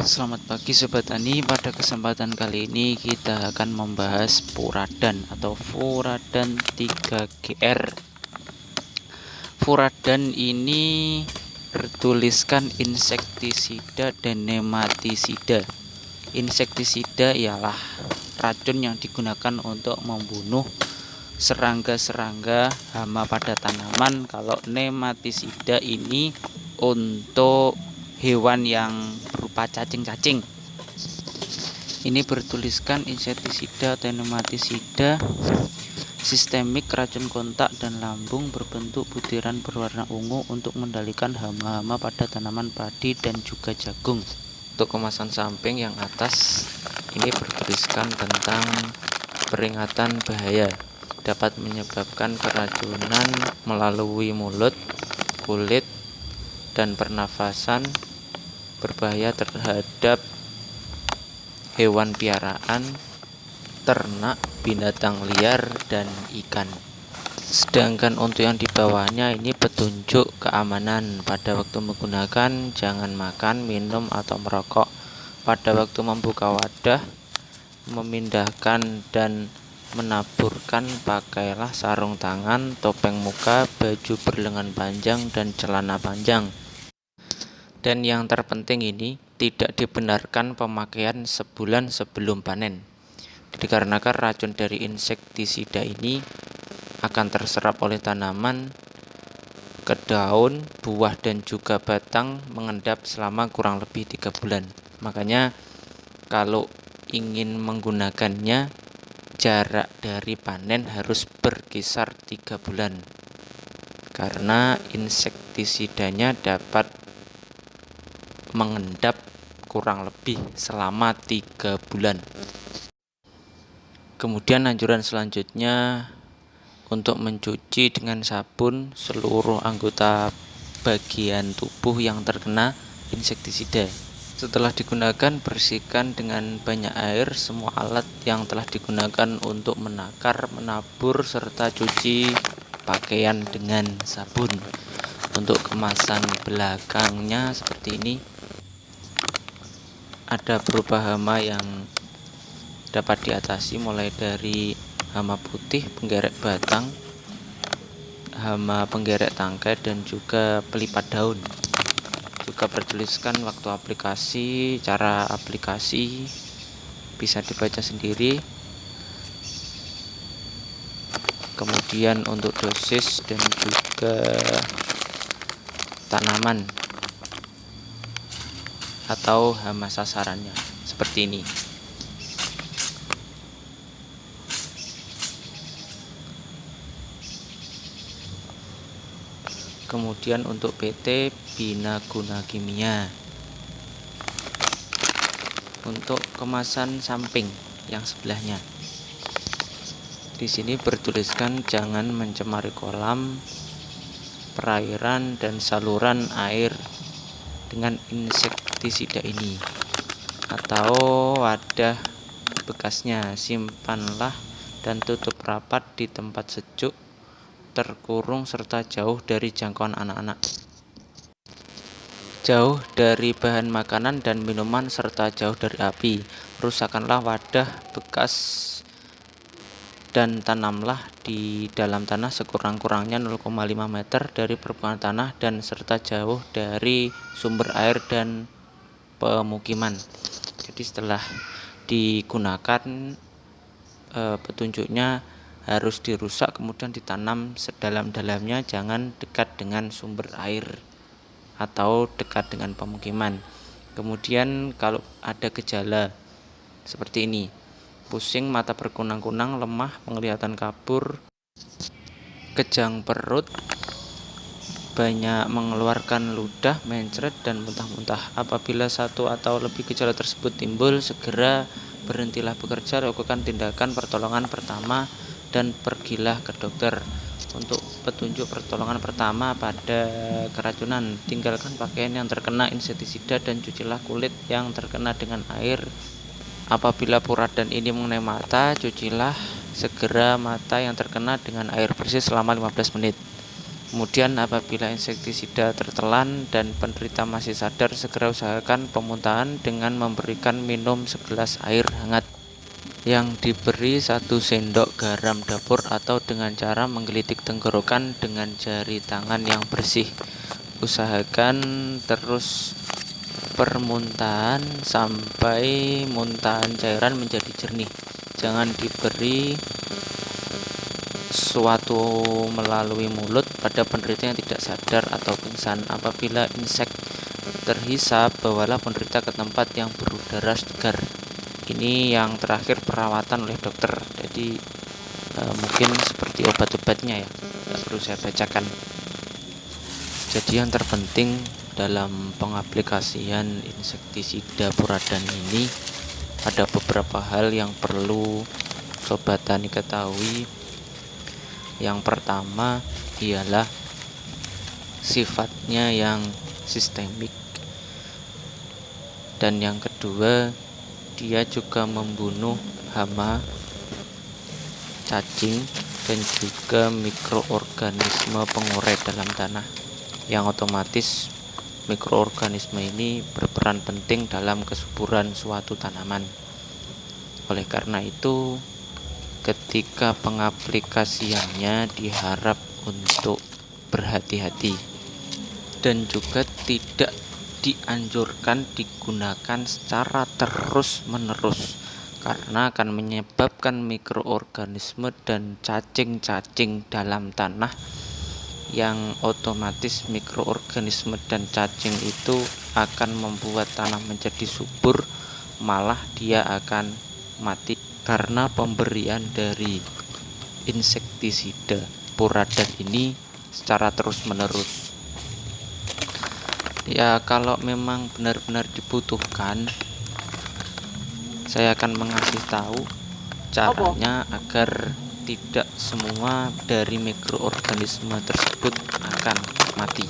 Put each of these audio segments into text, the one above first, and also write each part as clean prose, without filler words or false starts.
Selamat pagi Sobat Tani. Pada kesempatan kali ini kita akan membahas Furadan atau Furadan 3GR. Furadan ini bertuliskan insektisida dan nematisida. Insektisida ialah racun yang digunakan untuk membunuh serangga-serangga hama pada tanaman. Kalau nematisida ini untuk hewan yang berupa cacing-cacing. Ini bertuliskan insektisida atau nematisida sistemik, racun kontak dan lambung berbentuk butiran berwarna ungu untuk mengendalikan hama-hama pada tanaman padi dan juga jagung. Untuk kemasan samping yang atas ini bertuliskan tentang peringatan bahaya dapat menyebabkan keracunan melalui mulut, kulit, dan pernafasan, berbahaya terhadap hewan piaraan, ternak, binatang liar, dan ikan. Sedangkan untuk yang di bawahnya ini petunjuk keamanan. Pada waktu menggunakan, jangan makan, minum, atau merokok. Pada waktu membuka wadah, memindahkan, dan menaburkan, pakailah sarung tangan, topeng muka, baju berlengan panjang, dan celana panjang. Dan yang terpenting ini, tidak dibenarkan pemakaian sebulan sebelum panen. Dikarenakan racun dari insektisida ini akan terserap oleh tanaman ke daun, buah, dan juga batang, mengendap selama kurang lebih 3 bulan. Makanya kalau ingin menggunakannya, jarak dari panen harus berkisar 3 bulan. Karena insektisidanya dapat mengendap kurang lebih selama 3 bulan. Kemudian anjuran selanjutnya untuk mencuci dengan sabun seluruh anggota bagian tubuh yang terkena insektisida. Setelah digunakan, bersihkan dengan banyak air semua alat yang telah digunakan untuk menakar, menabur, serta cuci pakaian dengan sabun. Untuk kemasan belakangnya seperti ini, ada beberapa hama yang dapat diatasi, mulai dari hama putih, penggerek batang, hama penggerek tangkai, dan juga pelipat daun. Juga bertuliskan waktu aplikasi, cara aplikasi bisa dibaca sendiri. Kemudian untuk dosis dan juga tanaman atau hama sasarannya seperti ini. Kemudian untuk PT Bina Guna Kimia. Untuk kemasan samping yang sebelahnya, di sini bertuliskan jangan mencemari kolam, perairan, dan saluran air dengan insektisida ini atau wadah bekasnya. Simpanlah dan tutup rapat di tempat sejuk, terkurung, serta jauh dari jangkauan anak-anak. Jauh dari bahan makanan dan minuman, serta jauh dari api. Rusakkanlah wadah bekas dan tanamlah di dalam tanah sekurang-kurangnya 0,5 meter dari permukaan tanah dan serta jauh dari sumber air dan pemukiman. Jadi setelah digunakan, petunjuknya harus dirusak kemudian ditanam sedalam-dalamnya, jangan dekat dengan sumber air atau dekat dengan pemukiman. Kemudian kalau ada gejala seperti ini, pusing, mata berkunang-kunang, lemah, penglihatan kabur, kejang perut, banyak mengeluarkan ludah, mencret, dan muntah-muntah. Apabila satu atau lebih gejala tersebut timbul, segera berhentilah bekerja, lakukan tindakan pertolongan pertama, dan pergilah ke dokter. Untuk petunjuk pertolongan pertama pada keracunan, tinggalkan pakaian yang terkena insektisida dan cucilah kulit yang terkena dengan air. Apabila Furadan ini mengenai mata, cucilah segera mata yang terkena dengan air bersih selama 15 menit. Kemudian apabila insektisida tertelan dan penderita masih sadar, segera usahakan pemuntahan dengan memberikan minum segelas air hangat yang diberi 1 sendok garam dapur atau dengan cara menggelitik tenggorokan dengan jari tangan yang bersih. Usahakan terus permuntahan sampai muntahan cairan menjadi jernih. Jangan diberi suatu melalui mulut pada penderita yang tidak sadar atau pingsan. Apabila insek terhisap, bawalah penderita ke tempat yang berudara segar. Ini yang terakhir perawatan oleh dokter. Jadi mungkin seperti obat-obatnya ya, tidak perlu saya bacakan. Jadi yang terpenting dalam pengaplikasian insektisida Puradan ini ada beberapa hal yang perlu Sobat Tani ketahui. Yang pertama ialah sifatnya yang sistemik, dan yang kedua dia juga membunuh hama, cacing, dan juga mikroorganisme pengurai dalam tanah, yang otomatis mikroorganisme ini berperan penting dalam kesuburan suatu tanaman. Oleh karena itu, ketika pengaplikasiannya diharap untuk berhati-hati dan juga tidak dianjurkan digunakan secara terus-menerus karena akan menyebabkan mikroorganisme dan cacing-cacing dalam tanah, yang otomatis mikroorganisme dan cacing itu akan membuat tanah menjadi subur, malah dia akan mati karena pemberian dari insektisida Puradan ini secara terus-menerus. Ya, kalau memang benar-benar dibutuhkan, saya akan mengasih tahu caranya agar tidak semua dari mikroorganisme tersebut akan mati.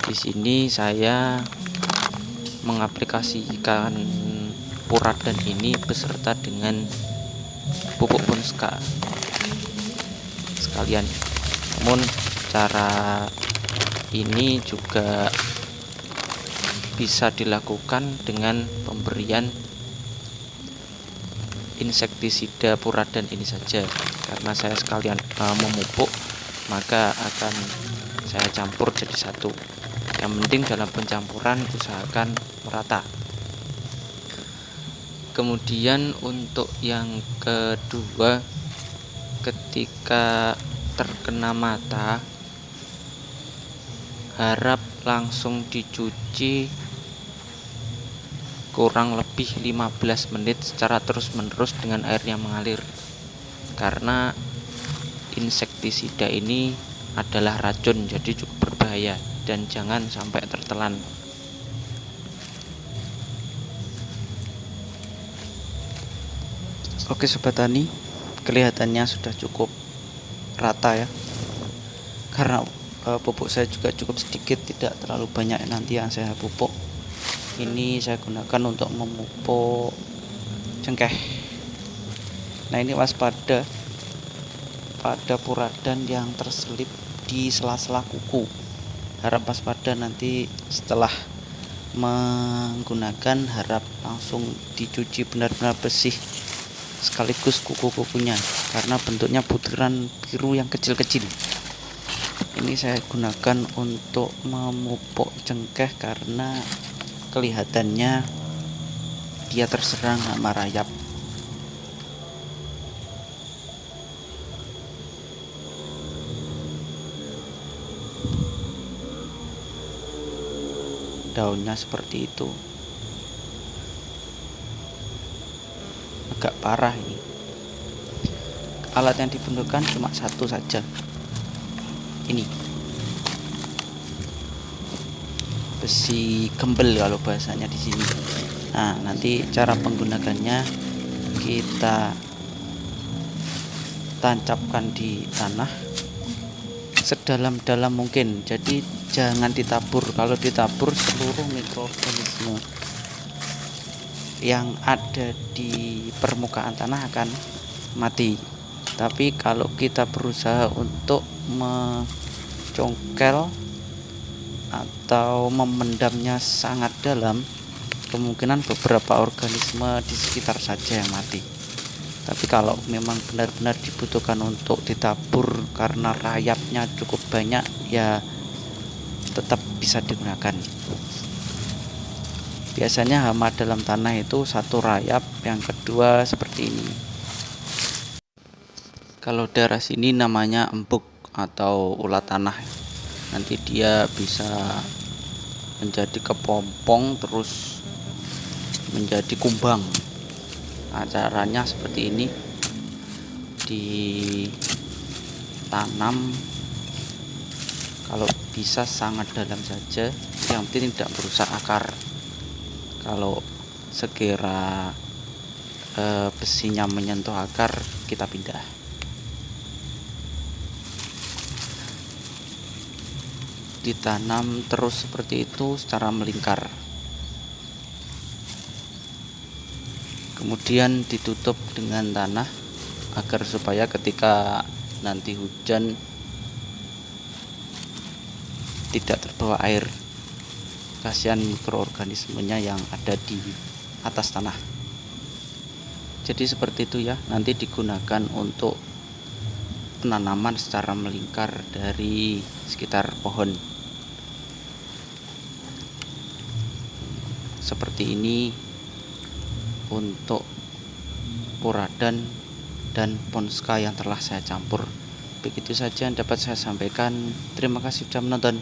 Di sini saya mengaplikasikan Puradan ini beserta dengan pupuk Ponska sekalian. Namun cara ini juga bisa dilakukan dengan pemberian insektisida Puradan ini saja. Karena saya sekalian memupuk, maka akan saya campur jadi satu. Yang penting dalam pencampuran usahakan merata. Kemudian untuk yang kedua, ketika terkena mata, harap langsung dicuci kurang lebih 15 menit secara terus-menerus dengan air yang mengalir, karena insektisida ini adalah racun, jadi cukup berbahaya dan jangan sampai tertelan. Oke Sobat Tani, kelihatannya sudah cukup rata ya, karena pupuk saya juga cukup sedikit, tidak terlalu banyak nanti yang saya pupuk. Ini saya gunakan untuk memupuk cengkeh. Nah, ini waspada pada Puradan yang terselip di sela-sela kuku. Harap waspada nanti setelah menggunakan, harap langsung dicuci benar-benar bersih sekaligus kuku-kukunya, karena bentuknya butiran biru yang kecil-kecil. Ini saya gunakan untuk memupuk cengkeh karena kelihatannya dia terserang hama rayap. Daunnya seperti itu, agak parah ini. Alat yang dibutuhkan cuma satu saja, ini besi gembel kalau bahasanya di sini. Nah, nanti cara penggunakannya, kita tancapkan di tanah sedalam-dalam mungkin, jadi jangan ditabur. Kalau ditabur, seluruh mikroorganisme yang ada di permukaan tanah akan mati. Tapi kalau kita berusaha untuk mencongkel atau memendamnya sangat dalam, kemungkinan beberapa organisme di sekitar saja yang mati. Tapi kalau memang benar-benar dibutuhkan untuk ditabur karena rayapnya cukup banyak, ya tetap bisa digunakan. Biasanya hama dalam tanah itu satu rayap, yang kedua seperti ini. Kalau daerah sini namanya empuk atau ulat tanah. Nanti dia bisa menjadi kepompong terus menjadi kumbang. Nah, caranya seperti ini, ditanam kalau bisa sangat dalam saja, yang penting tidak merusak akar. Kalau sekira besinya menyentuh akar, kita pindah. Ditanam terus seperti itu secara melingkar. Kemudian ditutup dengan tanah agar supaya ketika nanti hujan tidak terbawa air. Kasihan mikroorganismenya yang ada di atas tanah. Jadi seperti itu ya, nanti digunakan untuk penanaman secara melingkar dari sekitar pohon. Seperti ini untuk Puradan dan Ponska yang telah saya campur. Begitu saja yang dapat saya sampaikan. Terima kasih sudah menonton.